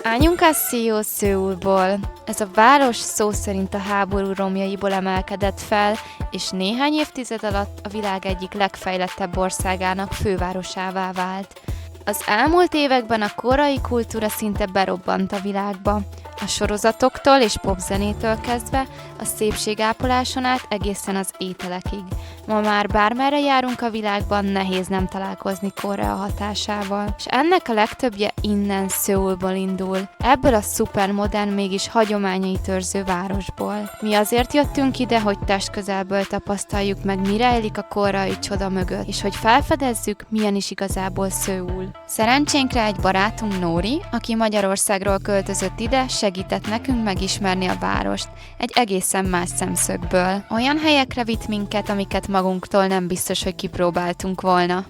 Anyunkaszió Szöulból. Ez a város szó szerint a háború romjaiból emelkedett fel, és néhány évtized alatt a világ egyik legfejlettebb országának fővárosává vált. Az elmúlt években a koreai kultúra szinte berobbant a világba. A sorozatoktól és popzenétől kezdve, a szépségápoláson át egészen az ételekig. Ma már bármerre járunk a világban, nehéz nem találkozni Korea hatásával. És ennek a legtöbbje innen Szöulból indul. Ebből a szupermodern, mégis hagyományait őrző városból. Mi azért jöttünk ide, hogy testközelből tapasztaljuk meg, mi rejlik a koreai csoda mögött, és hogy felfedezzük, milyen is igazából Szöul. Szerencsénkre egy barátunk Nóri, aki Magyarországról költözött ide, segített nekünk megismerni a várost, egy egészen más szemszögből. Olyan helyekre vitt minket, amiket magunktól nem biztos, hogy kipróbáltunk volna.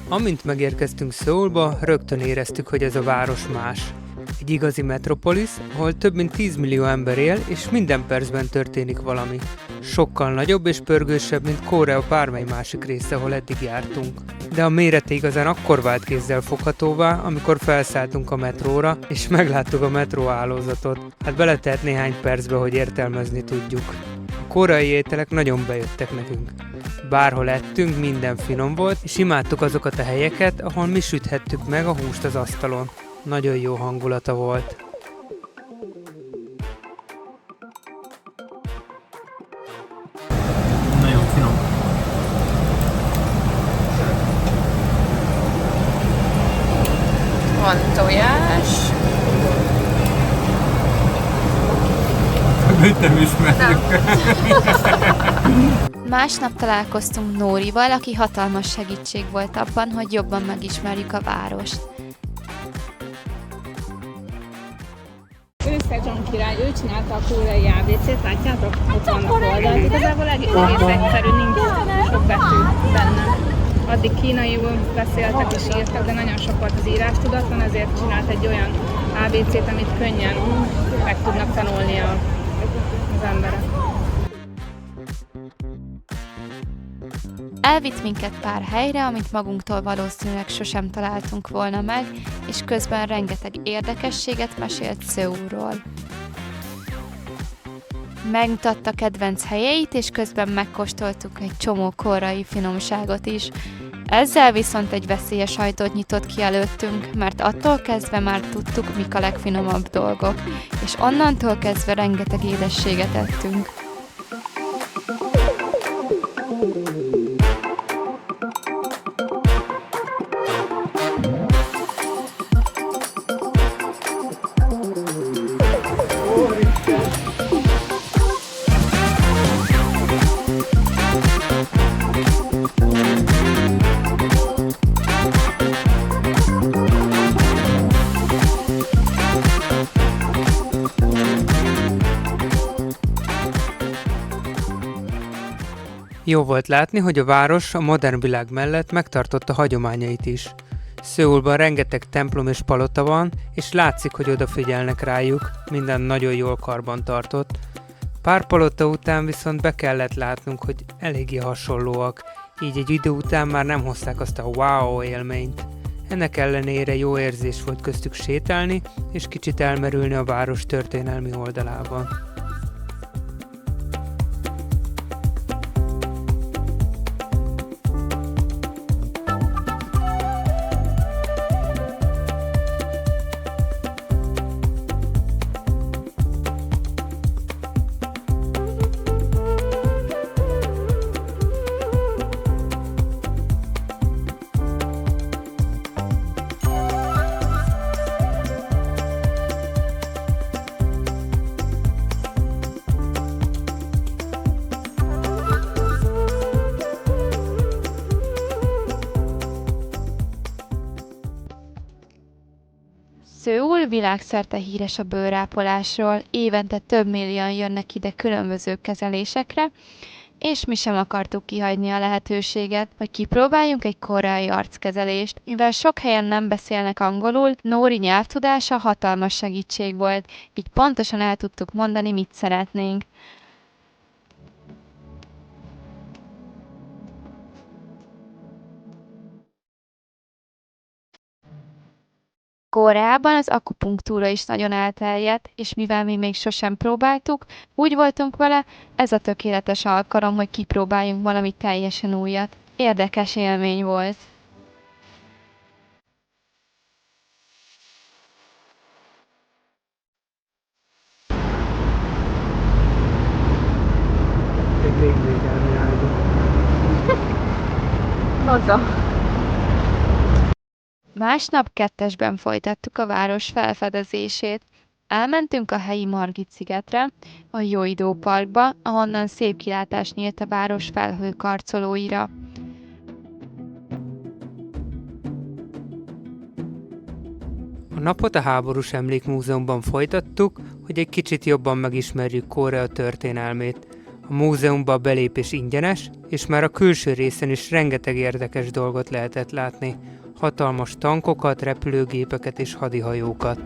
Amint megérkeztünk Szöulba, rögtön éreztük, hogy ez a város más. Egy igazi metropolisz, ahol több mint 10 millió ember él, és minden percben történik valami. Sokkal nagyobb és pörgősebb, mint Korea bármely másik része, ahol eddig jártunk. De a mérete igazán akkor vált kézzel foghatóvá, amikor felszálltunk a metróra, és megláttuk a metróhálózatot. Hát beletelt néhány percbe, hogy értelmezni tudjuk. A koreai ételek nagyon bejöttek nekünk. Bárhol ettünk, minden finom volt, és imádtuk azokat a helyeket, ahol mi süthettük meg a húst az asztalon. Nagyon jó hangulata volt. Nagyon finom. Van tojás. Mit nem ismerjük. Másnap találkoztunk Nórival, aki hatalmas segítség volt abban, hogy jobban megismerjük a várost. Sejong király, ő csinálta a koreai ABC-t, látjátok? Ott vannak oldalt. Igazából egész egyszerű, nincs sok betű benne. Addig kínaiul beszéltek és írtak, de nagyon sok volt az írástudatlan, ezért csinált egy olyan ABC-t, amit könnyen meg tudnak tanulni az emberek. Elvitt minket pár helyre, amit magunktól valószínűleg sosem találtunk volna meg, és közben rengeteg érdekességet mesélt Szöulról. Megmutatta kedvenc helyeit, és közben megkóstoltuk egy csomó koreai finomságot is. Ezzel viszont egy veszélyes ajtót nyitott ki előttünk, mert attól kezdve már tudtuk, mik a legfinomabb dolgok, és onnantól kezdve rengeteg édességet ettünk. Jó volt látni, hogy a város a modern világ mellett megtartotta hagyományait is. Szöulban rengeteg templom és palota van, és látszik, hogy odafigyelnek rájuk, minden nagyon jól karban tartott. Pár palota után viszont be kellett látnunk, hogy eléggé hasonlóak, így egy idő után már nem hozták azt a wow élményt. Ennek ellenére jó érzés volt köztük sétálni, és kicsit elmerülni a város történelmi oldalában. Szöul világszerte híres a bőrápolásról, évente több millióan jönnek ide különböző kezelésekre, és mi sem akartuk kihagyni a lehetőséget, hogy kipróbáljunk egy koreai arckezelést. Mivel sok helyen nem beszélnek angolul, Nóri nyelvtudása hatalmas segítség volt, így pontosan el tudtuk mondani, mit szeretnénk. Koreában az akupunktúra is nagyon elterjedt, és mivel mi még sosem próbáltuk, úgy voltunk vele, ez a tökéletes alkalom, hogy kipróbáljunk valami teljesen újat. Érdekes élmény volt. Egy légvédelmi áldó. Haza. Másnap kettesben folytattuk a város felfedezését. Elmentünk a helyi Margit-szigetre, a Joidó parkba, ahonnan szép kilátás nyílt a város felhőkarcolóira. A napot a háborús emlékmúzeumban folytattuk, hogy egy kicsit jobban megismerjük Korea történelmét. A múzeumba a belépés ingyenes, és már a külső részen is rengeteg érdekes dolgot lehetett látni. Hatalmas tankokat, repülőgépeket és hadihajókat.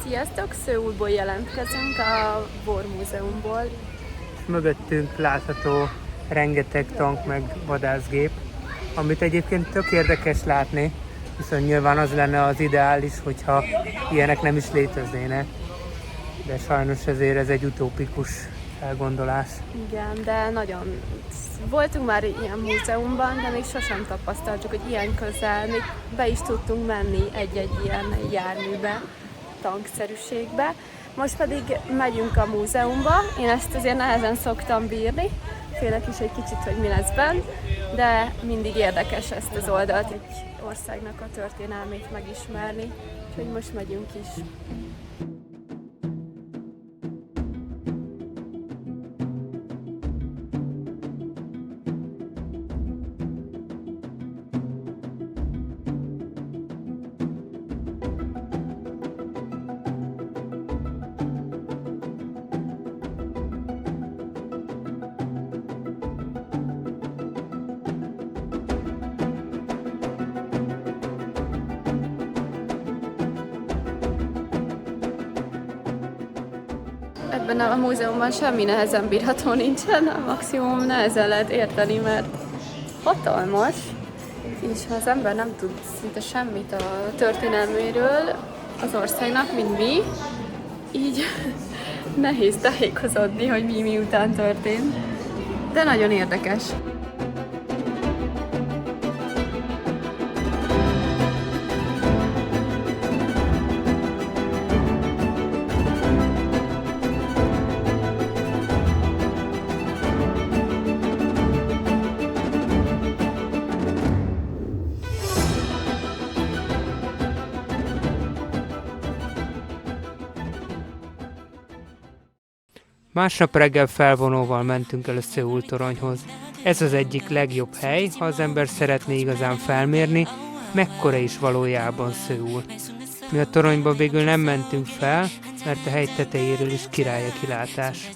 Sziasztok! Szöulból jelentkezünk, a War Múzeumból. Mögöttünk látható rengeteg tank meg vadászgép, amit egyébként tök érdekes látni, viszont nyilván az lenne az ideális, hogyha ilyenek nem is léteznének. De sajnos ezért ez egy utópikus elgondolás. Igen, de nagyon... Voltunk már ilyen múzeumban, de még sosem tapasztaltuk, hogy ilyen közel még be is tudtunk menni egy-egy ilyen járműbe, tankszerűségbe. Most pedig megyünk a múzeumba, én ezt azért nehezen szoktam bírni, félek is egy kicsit, hogy mi lesz benn, de mindig érdekes ezt az oldalt, egy országnak a történelmét megismerni, úgyhogy most megyünk is. Ebben a múzeumban semmi nehezen bírható nincsen, a maximum nehezen lehet érteni, mert hatalmas, és ha az ember nem tud szinte semmit a történelméről az országnak, mint mi, így nehéz tájékozódni, hogy mi után történt, de nagyon érdekes. Másnap reggel felvonóval mentünk el a Szöul toronyhoz. Ez az egyik legjobb hely, ha az ember szeretné igazán felmérni, mekkora is valójában Szöul. Mi a toronyba végül nem mentünk fel, mert a hegy tetejéről is király a kilátás.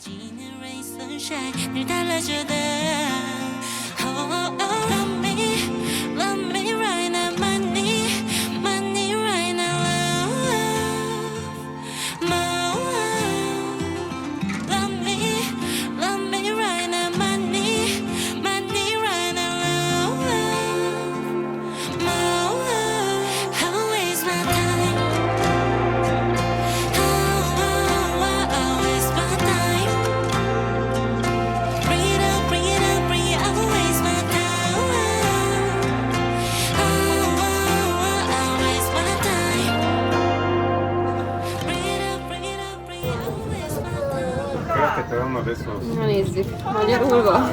Freedom. Na nézzük, magyarul van.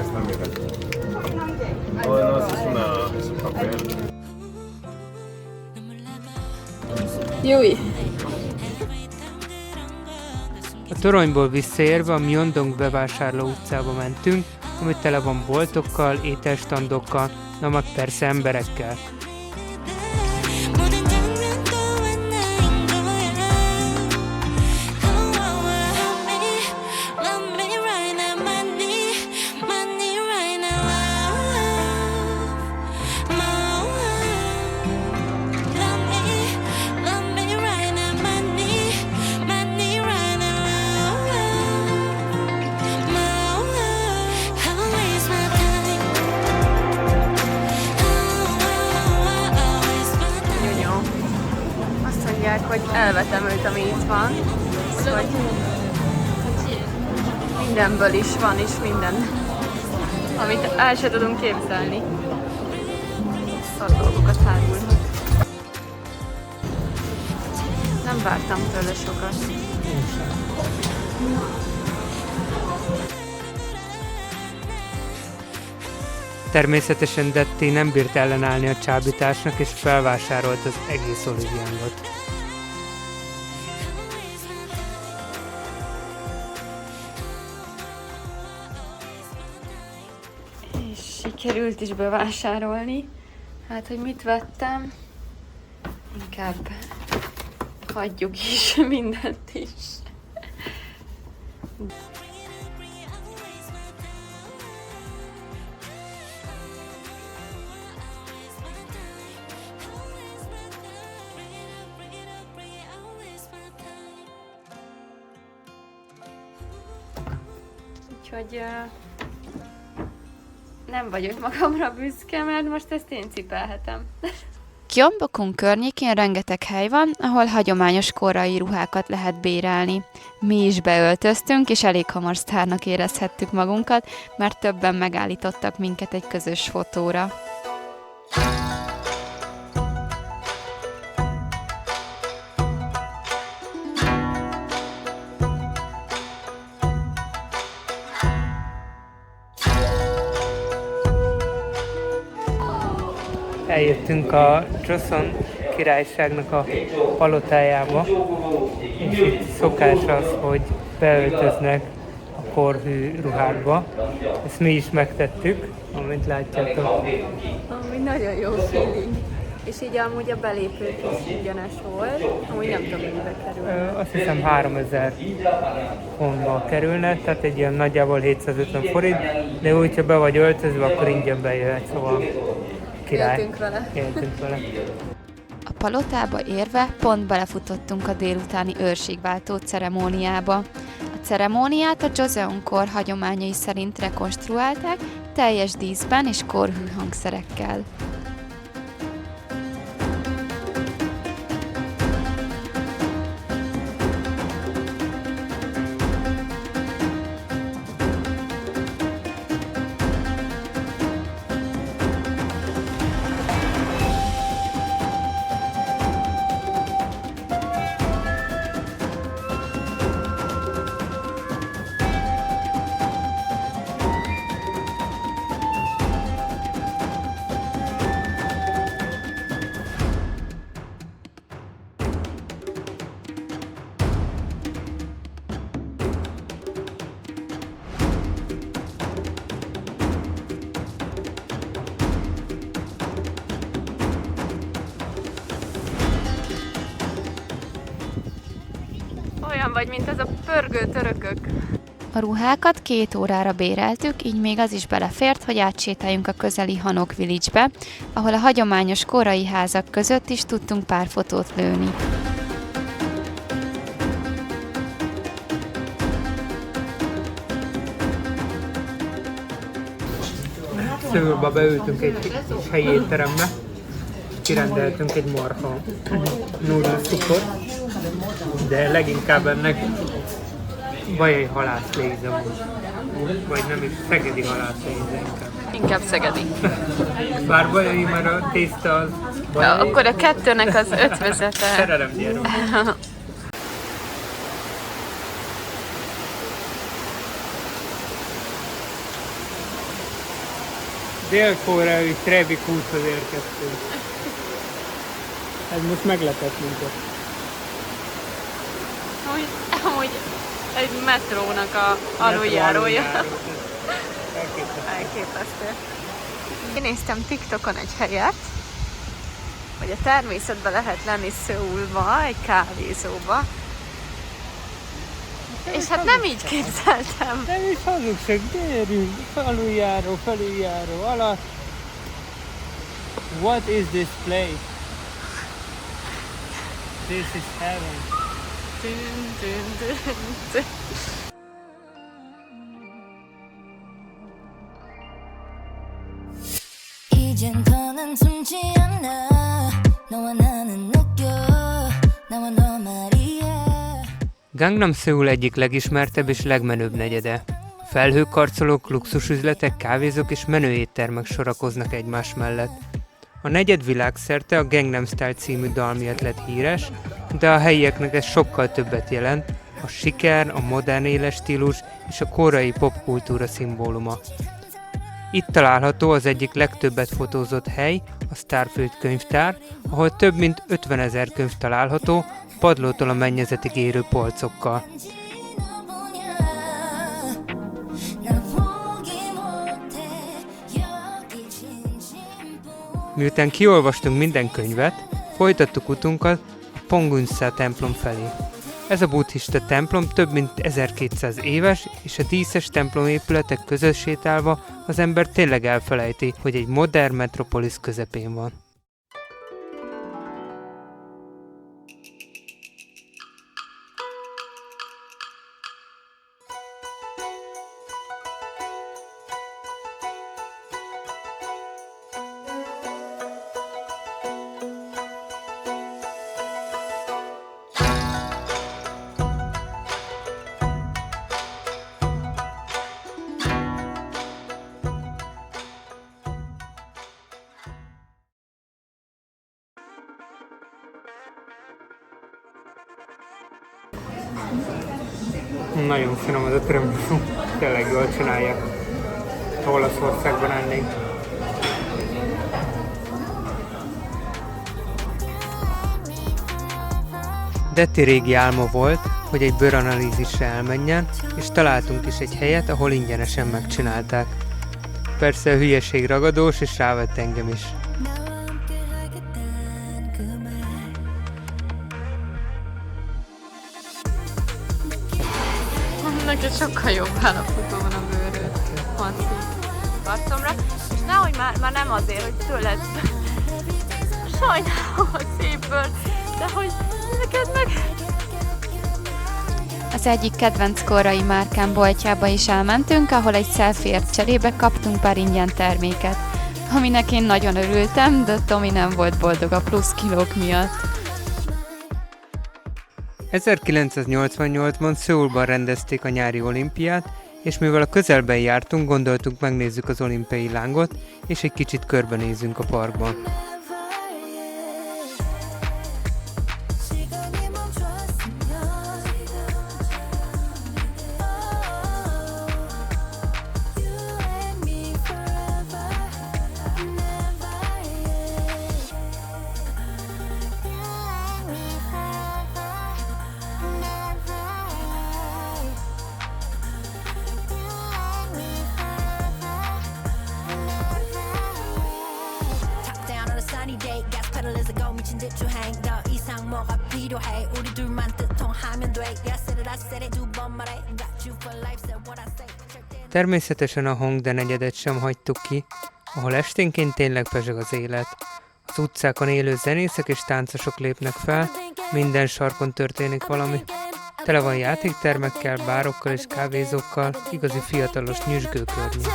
Júj! A toronyból visszaérve a Myeongdong bevásárló utcába mentünk, ami tele van boltokkal, ételstandokkal, na meg persze emberekkel. Hogy elvetem őt, ami itt van, hogy mindenből is van, és minden, amit el se tudunk képzelni. Szar dolgokat árulnak. Nem vártam tőle sokat. Természetesen Detti nem bírt ellenállni a csábításnak, és felvásárolt az egész olivjángot. Sikerült is bevásárolni. Hát, hogy mit vettem, inkább hagyjuk is mindent is. Úgyhogy nem vagyok magamra büszke, mert most ezt én cipelhetem. Gyeongbokgung környékén rengeteg hely van, ahol hagyományos koreai ruhákat lehet bérelni. Mi is beöltöztünk, és elég hamar sztárnak érezhettük magunkat, mert többen megállítottak minket egy közös fotóra. Eljöttünk a Joseon királyságnak a palotájába, és itt szokás az, hogy beöltöznek a korhű ruhákba. Ezt mi is megtettük, amint látjátok. Ami nagyon jó feeling. És így amúgy a belépők is ugyanes volt, amúgy nem tudom, mibe kerül. Azt hiszem 3000 fontba kerülne, tehát egy ilyen nagyjából 750 forint, de úgy, ha be vagy öltözve, akkor ingyen bejöhet, szóval király. Éltünk vele. A palotába érve pont belefutottunk a délutáni őrségváltó ceremóniába. A ceremóniát a Joseon-kor hagyományai szerint rekonstruálták, teljes díszben és korhű hangszerekkel. Olyan vagy, mint ez a pörgő törökök. A ruhákat 2 órára béreltük, így még az is belefért, hogy átsétáljunk a közeli Hanok Village-be, ahol a hagyományos koreai házak között is tudtunk pár fotót lőni. Szőlőbe beültünk egy kis helyi étterembe, kirendeltünk egy marha nudelszupot, de leginkább ennek bajai halászléze van. Vagy nem is, szegedi halászléze inkább. Inkább szegedi. Bár bajai, mert a tészta az bajai. Ja, akkor a kettőnek az ötvözete. Szerelem gyerünk. Dél-koreai Trevi kúthoz érkeztünk. Ez most meglepett minket. Amúgy egy metrónak a aluljárója. Elképesztő. Én néztem TikTokon egy helyet, hogy a természetben lehet lenni Szöulba, egy kávézóba. És hát nem így képzeltem. Nem is hazugság, gyerünk, felüljáró alatt. What is this place? This is heaven. Dün, dün, dün, dün. 이젠 더는 숨지 않아 너와 나는 느껴 나와 너 말이야. Gangnam Seoul egyik legismertebb és legmenőbb negyede. Felhőkarcolók, luxusüzletek, kávézók és menő éttermek sorakoznak egymás mellett. A negyed világszerte a Gangnam Style című dal miatt lett híres, de a helyieknek ez sokkal többet jelent, a siker, a modern éles stílus és a koreai popkultúra szimbóluma. Itt található az egyik legtöbbet fotózott hely, a Starfield könyvtár, ahol több mint 50 000 könyv található, padlótól a mennyezetig érő polcokkal. Miután kiolvastunk minden könyvet, folytattuk utunkat a Pongunsa templom felé. Ez a buddhista templom több mint 1200 éves, és a díszes templomépületek között sétálva az ember tényleg elfelejti, hogy egy modern metropolis közepén van. Nagyon finom az a tiramisu, tényleg jól csinálják. Ha Olaszországban ennénk. Detti régi álma volt, hogy egy bőranalízisre elmenjen, és találtunk is egy helyet, ahol ingyenesen megcsinálták. Persze a hülyeség ragadós, és rávett engem is. Neked sokkal jobb állapotban van a bőröd, Marci, arcomra. És nehogy már nem azért, hogy tőled sajnálom a szépből, de hogy neked meg... Az egyik kedvenc koreai márkám boltjába is elmentünk, ahol egy selfie-ért cserébe kaptunk pár ingyen terméket. Aminek én nagyon örültem, de Tomi nem volt boldog a plusz kilók miatt. 1988-ban Szöulban rendezték a nyári olimpiát, és mivel a közelben jártunk, gondoltuk megnézzük az olimpiai lángot, és egy kicsit körbenézzünk a parkban. Természetesen a Hongdae negyedet sem hagytuk ki, ahol esténként tényleg pezseg az élet. Az utcákon élő zenészek és táncosok lépnek fel, minden sarkon történik valami. Tele van játéktermekkel, bárokkal és kávézókkal, igazi fiatalos nyüzsgő környék.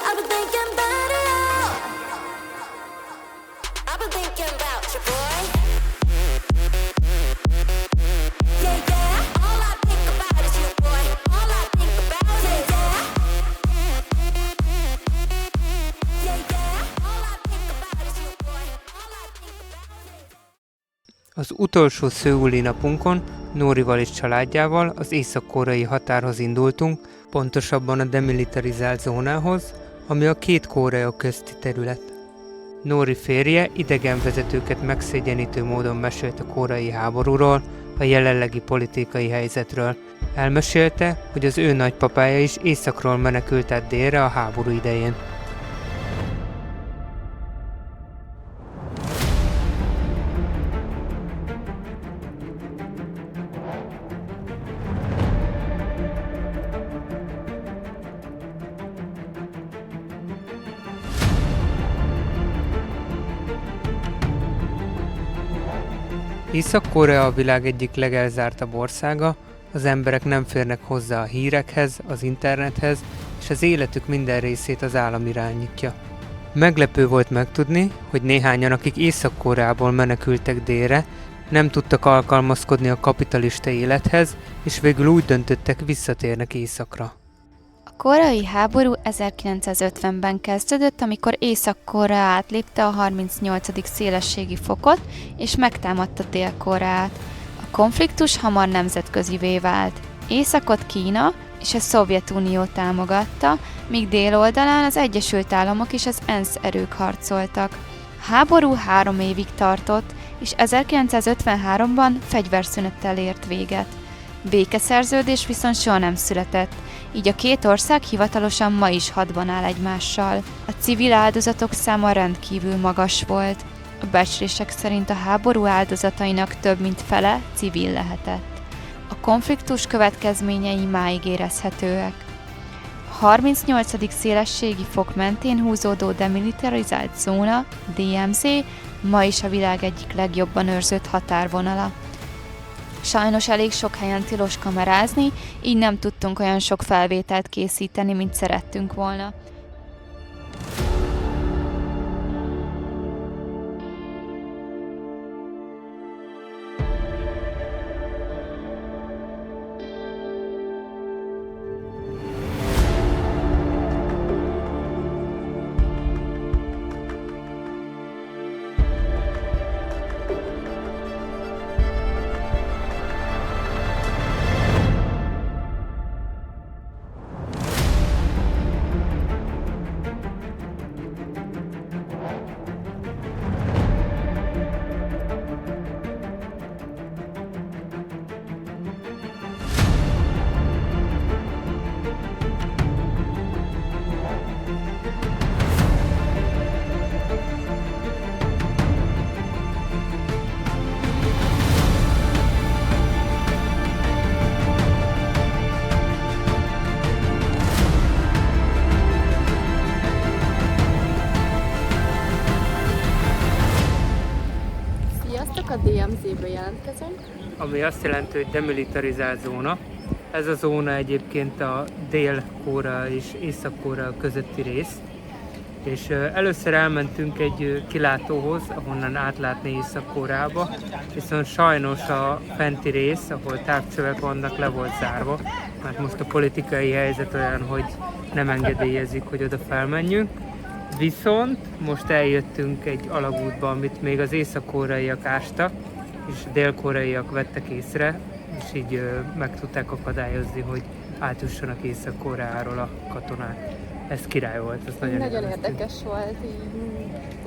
I've been thinking utolsó szőuli napunkon Nórival és családjával az észak-koreai határhoz indultunk, pontosabban a demilitarizált zónához, ami a két Korea közti terület. Nóri férje idegenvezetőket megszégyenítő módon mesélt a koreai háborúról, a jelenlegi politikai helyzetről. Elmesélte, hogy az ő nagypapája is északról menekült át délre a háború idején. Észak-Korea a világ egyik legelzártabb országa, az emberek nem férnek hozzá a hírekhez, az internethez, és az életük minden részét az állam irányítja. Meglepő volt megtudni, hogy néhányan, akik Észak-Koreából menekültek délre, nem tudtak alkalmazkodni a kapitalista élethez, és végül úgy döntöttek, visszatérnek északra. A koreai háború 1950-ben kezdődött, amikor Észak-Korea átlépte a 38. szélességi fokot, és megtámadta Dél-Koreát. A konfliktus hamar nemzetközivé vált. Északot Kína és a Szovjetunió támogatta, míg dél oldalán az Egyesült Államok és az ENSZ erők harcoltak. A háború 3 évig tartott, és 1953-ban fegyverszünettel ért véget. Békeszerződés viszont soha nem született, így a két ország hivatalosan ma is hadban áll egymással. A civil áldozatok száma rendkívül magas volt. A becslések szerint a háború áldozatainak több mint fele civil lehetett. A konfliktus következményei máig érezhetőek. A 38. szélességi fok mentén húzódó demilitarizált zóna, DMZ, ma is a világ egyik legjobban őrzött határvonala. Sajnos elég sok helyen tilos kamerázni, így nem tudtunk olyan sok felvételt készíteni, mint szerettünk volna. A DMZ-be jelentkezünk. Ami azt jelenti, hogy demilitarizált zóna. Ez a zóna egyébként a Dél-Korea és Észak-Korea közötti rész. És először elmentünk egy kilátóhoz, ahonnan átlátni Észak-Koreába, viszont sajnos a fenti rész, ahol távcsövek vannak, le volt zárva, mert most a politikai helyzet olyan, hogy nem engedélyezik, hogy oda felmenjünk. Viszont most eljöttünk egy alagútba, amit még az észak-koreaiak ástak, és dél-koreaiak vettek észre, és így meg tudták akadályozni, hogy átjussanak Észak-Koreáról a katonák. Ez király volt, ez nagyon érdekes volt, így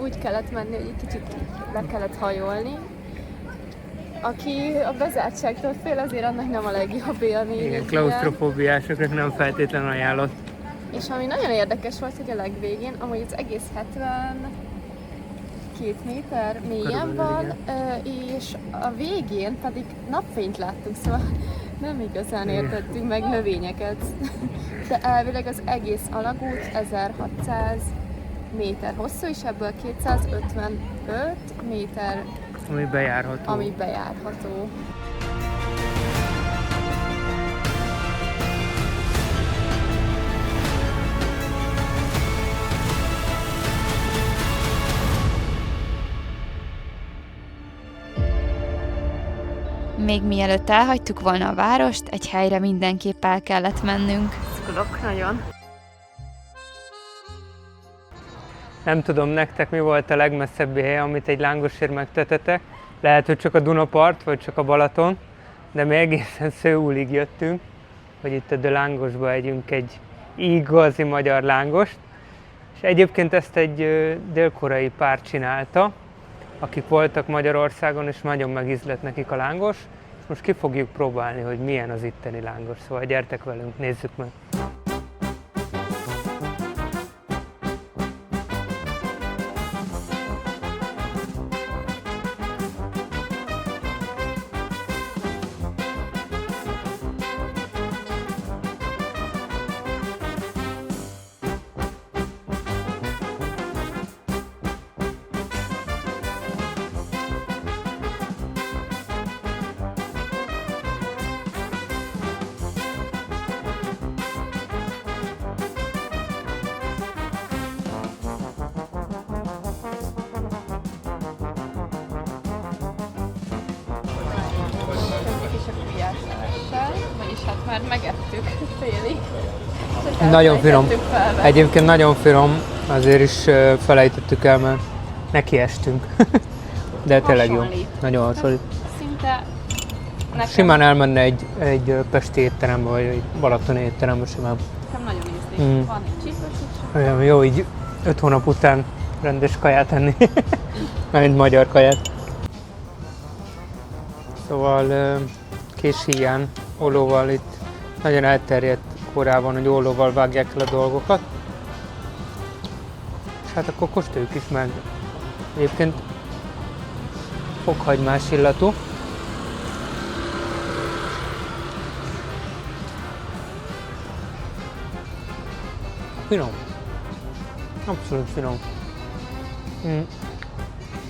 úgy kellett menni, hogy egy kicsit le kellett hajolni. Aki a bezártságtól fél, azért annak nem a legjobb élmény. Igen, klausztrofóbiásoknak nem feltétlenül ajánlott. És ami nagyon érdekes volt, hogy a legvégén, amúgy az egész 72 méter mélyen van, és a végén pedig napfényt láttunk, szóval nem igazán értettünk meg növényeket. De elvileg az egész alagút 1600 méter hosszú, és ebből 255 méter ami bejárható. Még mielőtt elhagytuk volna a várost, egy helyre mindenképp el kellett mennünk. Szurok nagyon. Nem tudom nektek mi volt a legmesszebbi hely, amit egy lángosért megtetetek. Lehet, hogy csak a Dunapart, vagy csak a Balaton, de mi egészen Szöulig jöttünk, hogy itt a De Lángosba együnk egy igazi magyar lángost. És egyébként ezt egy dél-koreai pár csinálta, akik voltak Magyarországon, és nagyon megízlett nekik a lángos. És most ki fogjuk próbálni, hogy milyen az itteni lángos. Szóval gyertek velünk, nézzük meg! Vagyis hát már megettük félig. Nagyon finom. Egyébként nagyon finom, azért is felejtettük el, mert nekiestünk. De tényleg jó. Nagyon hasonlít. Szinte nekem, Simán elmenne egy pesti étterembe, vagy egy balatoni étterembe simán. nekem nagyon ízlik. Van egy csípős is. Olyan jó így 5 hónap után rendes kaját enni. Mint magyar kaját. Szóval kés híján, ollóval itt nagyon elterjedt Koreában, hogy ollóval vágják el a dolgokat. És hát akkor kóstoljuk is meg. Egyébként fokhagymás illatú. Finom. Abszolút finom.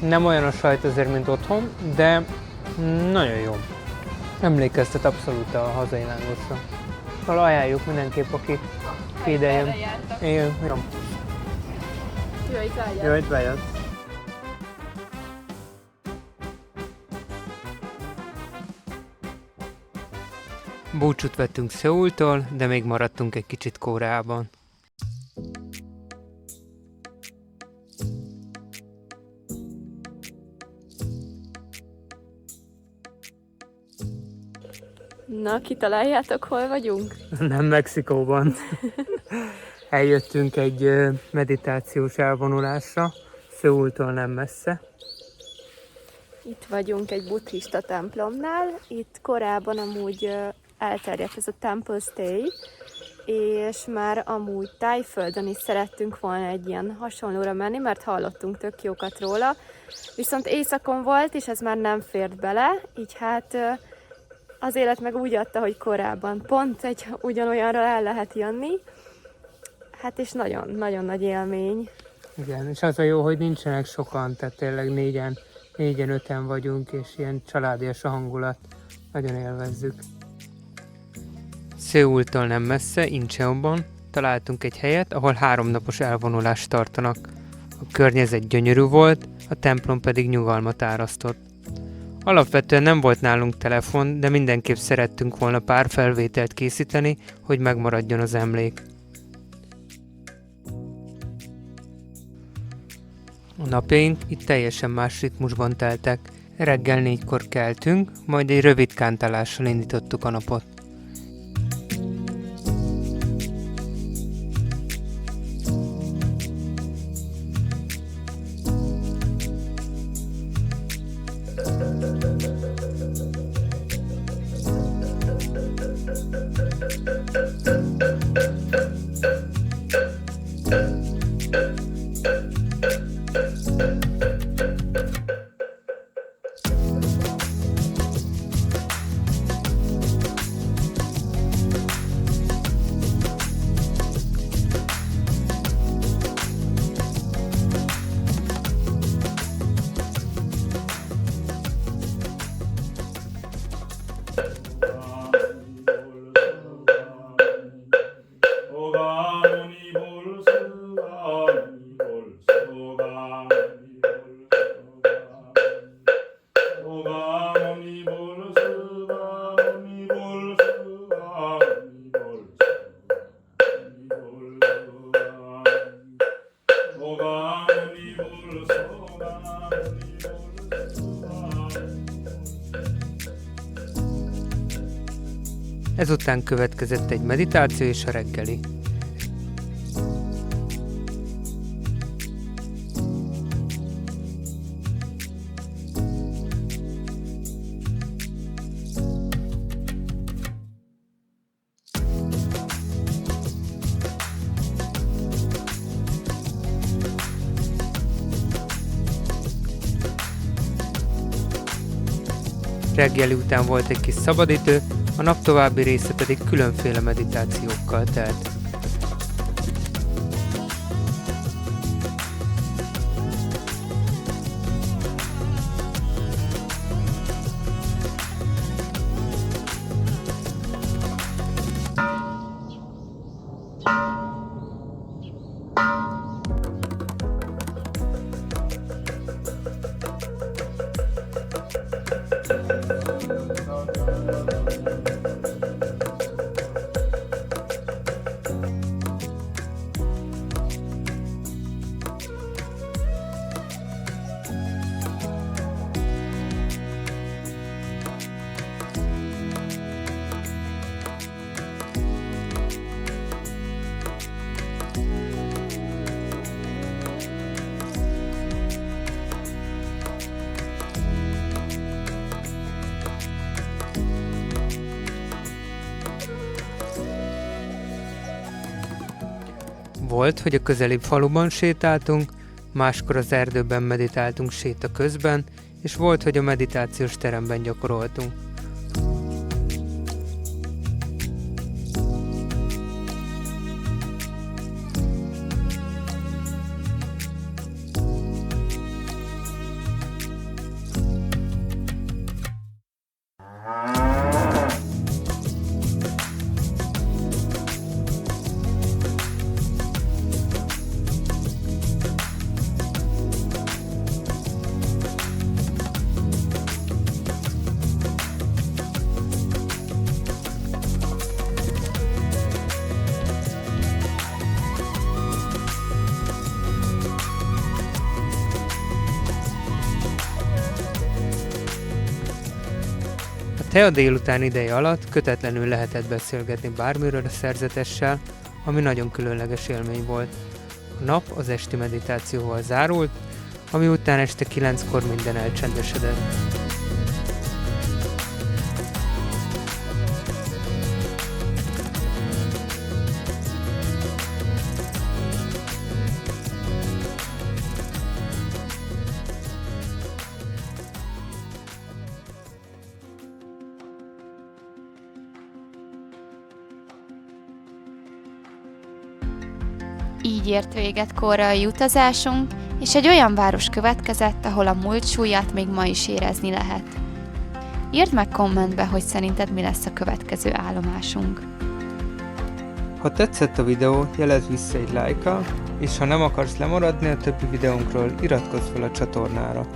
Nem olyan a sajt azért, mint otthon, de nagyon jó. Emlékeztet abszolút a hazai lángosra. Szóval ajánljuk mindenképp, aki ide jön. Igen, jó. Jó, itt bejön. Búcsút vettünk Szöultól, de még maradtunk egy kicsit Koreában. Na, kitaláljátok, hol vagyunk? Nem Mexikóban. Eljöttünk egy meditációs elvonulásra, Szöultól nem messze. Itt vagyunk egy buddhista templomnál. Itt korábban amúgy elterjedt ez a Temple Stay, és már amúgy Tájföldön is szerettünk volna egy ilyen hasonlóra menni, mert hallottunk tök jókat róla. Viszont éjszakon volt, és ez már nem fért bele, így hát az élet meg úgy adta, hogy korábban pont egy ugyanolyanra el lehet jönni. Hát és nagyon nagy élmény. Igen, és az a jó, hogy nincsenek sokan, tehát tényleg négyen, öten vagyunk, és ilyen családias a hangulat. Nagyon élvezzük. Szöultól nem messze, Incheonban találtunk egy helyet, ahol 3 napos elvonulást tartanak. A környezet gyönyörű volt, a templom pedig nyugalmat árasztott. Alapvetően nem volt nálunk telefon, de mindenképp szerettünk volna pár felvételt készíteni, hogy megmaradjon az emlék. A napjaink itt teljesen más ritmusban teltek. Reggel 4-kor keltünk, majd egy rövid kántálással indítottuk a napot. Ezután következett egy meditáció és a reggeli. Reggeli után volt egy kis szabadidő, a nap további része pedig különféle meditációkkal telt. Volt, hogy a közeli faluban sétáltunk, máskor az erdőben meditáltunk séta közben, és volt, hogy a meditációs teremben gyakoroltunk. A délután ideje alatt kötetlenül lehetett beszélgetni bármiről a szerzetessel, ami nagyon különleges élmény volt. A nap az esti meditációval zárult, ami után este 9-kor minden elcsendesedett. Így ért véget koreai utazásunk, és egy olyan város következett, ahol a múlt súlyát még ma is érezni lehet. Írd meg kommentbe, hogy szerinted mi lesz a következő állomásunk. Ha tetszett a videó, jelezd vissza egy lájkkal, és ha nem akarsz lemaradni a többi videónkról, iratkozz fel a csatornára.